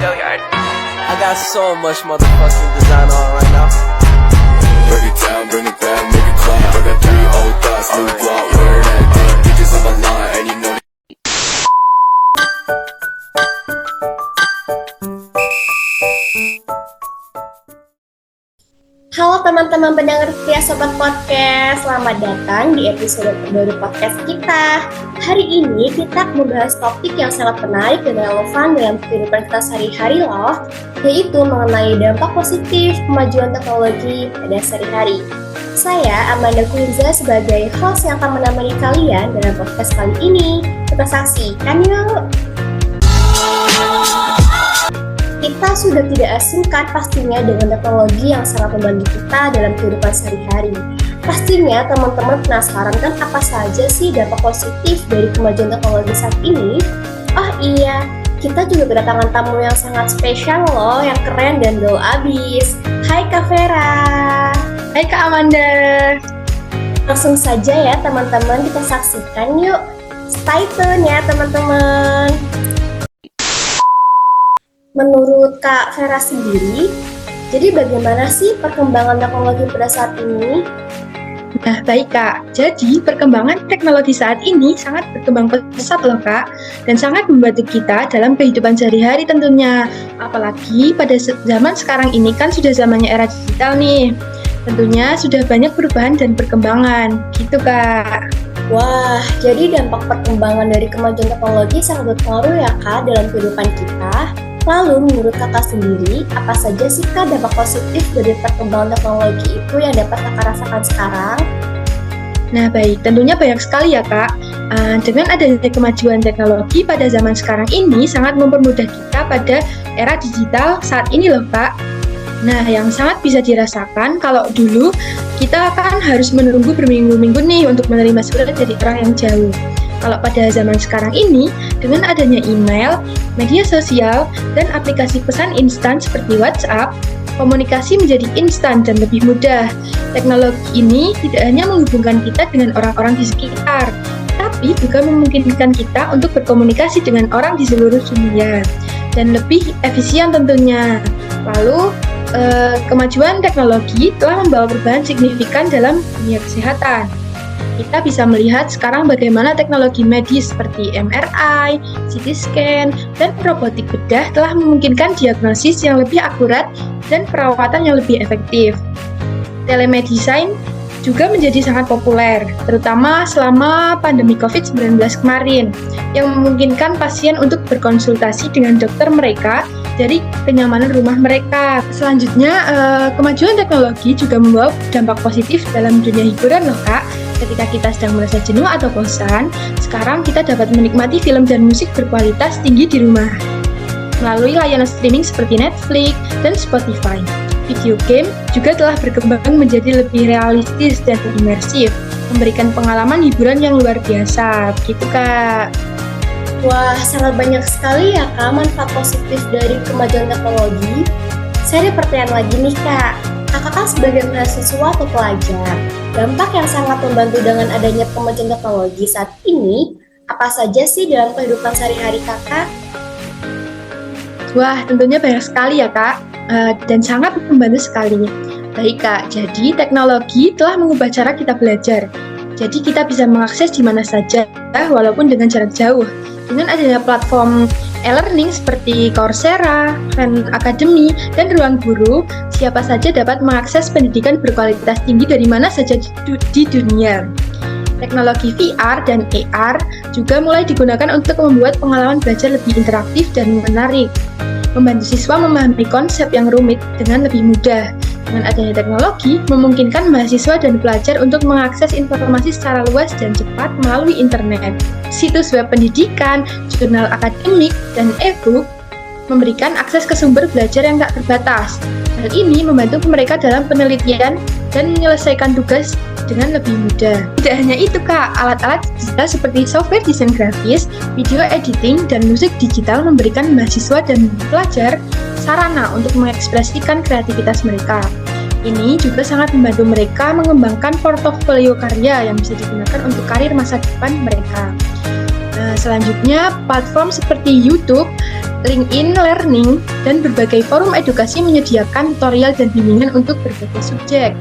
I got so much motherfucking design on right now. Break it down, bring it back, make it clap. I got 3 old thoughts, new block, where that day. Bitches on my line, and you know. Halo teman-teman pendengar setia Sobat Podcast, selamat datang di episode terbaru podcast kita. Hari ini kita membahas topik yang sangat menarik dan relevan dalam kehidupan kita sehari-hari loh, yaitu mengenai dampak positif kemajuan teknologi pada sehari-hari. Saya Amanda Kunza sebagai host yang akan menemani kalian dalam podcast kali ini. Kita saksikan yuk! Kita sudah tidak asing kan pastinya dengan teknologi yang sangat membantu kita dalam kehidupan sehari-hari. Pastinya teman-teman penasaran kan apa saja sih dampak positif dari kemajuan teknologi saat ini? Oh iya, kita juga kedatangan tamu yang sangat spesial loh, yang keren dan gaul abis. Hai Kak Vera. Hai Kak Amanda. Langsung saja ya teman-teman, kita saksikan yuk. Stay tune ya teman-teman. Menurut Kak Vera sendiri, jadi bagaimana sih perkembangan teknologi pada saat ini? Nah, baik Kak. Jadi, perkembangan teknologi saat ini sangat berkembang pesat loh Kak, dan sangat membantu kita dalam kehidupan sehari-hari tentunya. Apalagi pada zaman sekarang ini kan sudah zamannya era digital nih. Tentunya sudah banyak perubahan dan perkembangan, gitu Kak. Wah, jadi dampak perkembangan dari kemajuan teknologi sangat berpengaruh ya Kak dalam kehidupan kita. Lalu menurut kakak sendiri, apa saja sih Kak dampak positif dari perkembangan teknologi itu yang dapat kakak rasakan sekarang? Nah baik, tentunya banyak sekali ya Kak. Dengan adanya kemajuan teknologi pada zaman sekarang ini sangat mempermudah kita pada era digital saat ini loh Kak. Nah yang sangat bisa dirasakan kalau dulu kita kan harus menunggu berminggu-minggu nih untuk menerima surat dari orang yang jauh. Kalau pada zaman sekarang ini, dengan adanya email, media sosial, dan aplikasi pesan instan seperti WhatsApp, komunikasi menjadi instan dan lebih mudah. Teknologi ini tidak hanya menghubungkan kita dengan orang-orang di sekitar, tapi juga memungkinkan kita untuk berkomunikasi dengan orang di seluruh dunia, dan lebih efisien tentunya. Lalu, kemajuan teknologi telah membawa perubahan signifikan dalam dunia kesehatan. Kita bisa melihat sekarang bagaimana teknologi medis seperti MRI, CT scan, dan robotik bedah telah memungkinkan diagnosis yang lebih akurat dan perawatan yang lebih efektif. Telemedicine juga menjadi sangat populer, terutama selama pandemi COVID-19 kemarin, yang memungkinkan pasien untuk berkonsultasi dengan dokter mereka dari kenyamanan rumah mereka. Selanjutnya, kemajuan teknologi juga membawa dampak positif dalam dunia hiburan loh Kak. Ketika kita sedang merasa jenuh atau bosan, sekarang kita dapat menikmati film dan musik berkualitas tinggi di rumah melalui layanan streaming seperti Netflix dan Spotify. Video game juga telah berkembang menjadi lebih realistis dan imersif, memberikan pengalaman hiburan yang luar biasa. Begitu Kak. Wah, sangat banyak sekali ya Kak manfaat positif dari kemajuan teknologi. Saya ada pertanyaan lagi nih Kak. Kakak kan sebagai mahasiswa atau pelajar, dampak yang sangat membantu dengan adanya kemajuan teknologi saat ini, apa saja sih dalam kehidupan sehari-hari kakak? Wah, tentunya banyak sekali ya Kak, dan sangat membantu sekali. Baik Kak, jadi teknologi telah mengubah cara kita belajar. Jadi kita bisa mengakses di mana saja, walaupun dengan jarak jauh. Dengan adanya platform e-learning seperti Coursera, Khan Academy, dan Ruang Guru, siapa saja dapat mengakses pendidikan berkualitas tinggi dari mana saja di dunia. Teknologi VR dan AR juga mulai digunakan untuk membuat pengalaman belajar lebih interaktif dan menarik, membantu siswa memahami konsep yang rumit dengan lebih mudah. Dengan adanya teknologi, memungkinkan mahasiswa dan pelajar untuk mengakses informasi secara luas dan cepat melalui internet. Situs web pendidikan, jurnal akademik, dan e-book memberikan akses ke sumber belajar yang tak terbatas. Hal ini membantu mereka dalam penelitian dan menyelesaikan tugas dengan lebih mudah. Tidak hanya itu Kak, alat-alat digital seperti software desain grafis, video editing, dan musik digital memberikan mahasiswa dan pelajar sarana untuk mengekspresikan kreativitas mereka. Ini juga sangat membantu mereka mengembangkan portofolio karya yang bisa digunakan untuk karir masa depan mereka. Selanjutnya, platform seperti YouTube LinkedIn Learning, dan berbagai forum edukasi menyediakan tutorial dan bimbingan untuk berbagai subjek.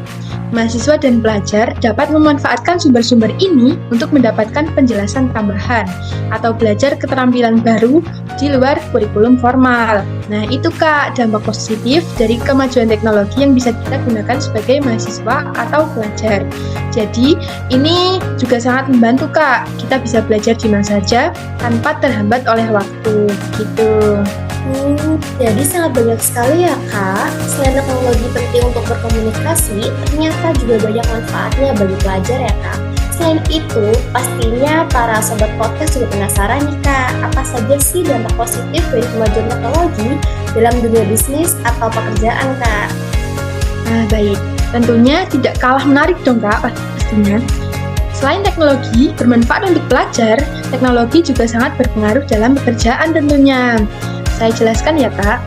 Mahasiswa dan pelajar dapat memanfaatkan sumber-sumber ini untuk mendapatkan penjelasan tambahan atau belajar keterampilan baru di luar kurikulum formal. Nah, itu Kak, dampak positif dari kemajuan teknologi yang bisa kita gunakan sebagai mahasiswa atau pelajar. Jadi, ini juga sangat membantu Kak. Kita bisa belajar di mana saja tanpa terhambat oleh waktu. Gitu. Jadi sangat banyak sekali ya Kak. Selain teknologi penting untuk berkomunikasi, ternyata juga banyak manfaatnya bagi pelajar ya Kak. Selain itu, pastinya para sobat podcast juga penasaran nih Kak, apa saja sih dampak positif dari kemajuan teknologi dalam dunia bisnis atau pekerjaan Kak? Nah, baik. Tentunya tidak kalah menarik dong Kak, pastinya. Selain teknologi bermanfaat untuk pelajar, teknologi juga sangat berpengaruh dalam pekerjaan tentunya. Saya jelaskan ya Kak.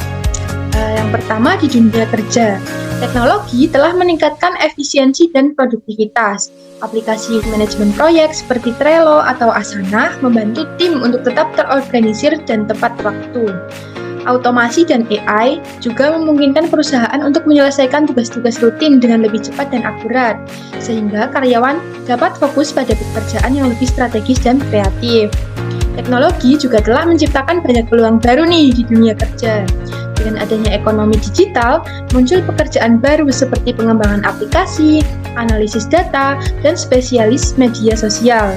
Yang pertama di dunia kerja. Teknologi telah meningkatkan efisiensi dan produktivitas. Aplikasi manajemen proyek seperti Trello atau Asana membantu tim untuk tetap terorganisir dan tepat waktu. Automasi dan AI juga memungkinkan perusahaan untuk menyelesaikan tugas-tugas rutin dengan lebih cepat dan akurat, sehingga karyawan dapat fokus pada pekerjaan yang lebih strategis dan kreatif. Teknologi juga telah menciptakan banyak peluang baru nih di dunia kerja. Dengan adanya ekonomi digital, muncul pekerjaan baru seperti pengembangan aplikasi, analisis data, dan spesialis media sosial.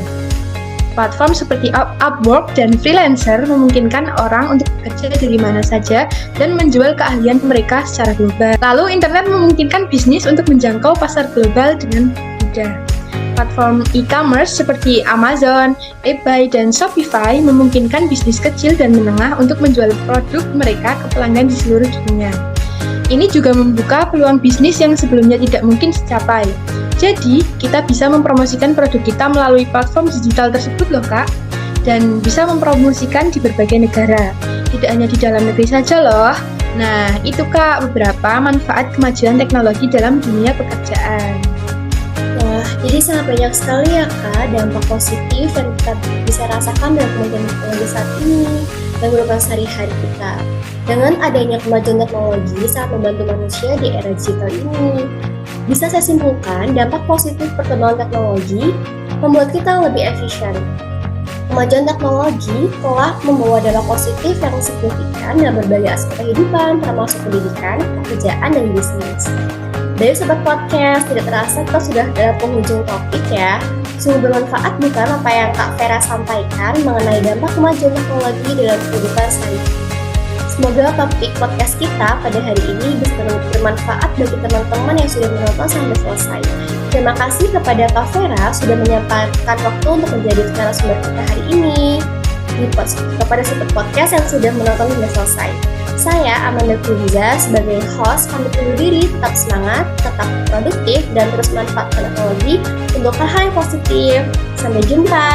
Platform seperti Upwork dan Freelancer memungkinkan orang untuk bekerja dari mana saja dan menjual keahlian mereka secara global. Lalu, internet memungkinkan bisnis untuk menjangkau pasar global dengan mudah. Platform e-commerce seperti Amazon, eBay, dan Shopify memungkinkan bisnis kecil dan menengah untuk menjual produk mereka ke pelanggan di seluruh dunia. Ini juga membuka peluang bisnis yang sebelumnya tidak mungkin dicapai. Jadi, kita bisa mempromosikan produk kita melalui platform digital tersebut loh Kak, dan bisa mempromosikan di berbagai negara. Tidak hanya di dalam negeri saja loh. Nah, itu Kak beberapa manfaat kemajuan teknologi dalam dunia pekerjaan. Wah, jadi sangat banyak sekali ya Kak dampak positif yang kita bisa rasakan dalam kemajuan teknologi saat ini dan merupakan sehari-hari kita. Dengan adanya kemajuan teknologi sangat membantu manusia di era digital ini. Bisa saya simpulkan, dampak positif perkembangan teknologi membuat kita lebih efisien. Kemajuan teknologi telah membawa dampak positif yang signifikan dalam berbagai aspek kehidupan, termasuk pendidikan, pekerjaan, dan bisnis. Dari Sobat Podcast, tidak terasa kita sudah dalam penghujung topik ya. Sungguh bermanfaat bukan apa yang Kak Vera sampaikan mengenai dampak kemajuan teknologi dalam kehidupan sehari-hari. Semoga topik podcast kita pada hari ini bisa bermanfaat bagi teman-teman yang sudah menonton sampai selesai. Terima kasih kepada Kak Vera sudah menyempatkan waktu untuk menjadi narasumber kita hari ini. Kepada Sobat Podcast yang sudah menonton hingga selesai. Saya Amanda Kuliza sebagai host pamit undur diri, tetap semangat, tetap produktif, dan terus manfaatkan teknologi untuk hal-hal yang positif. Sampai jumpa!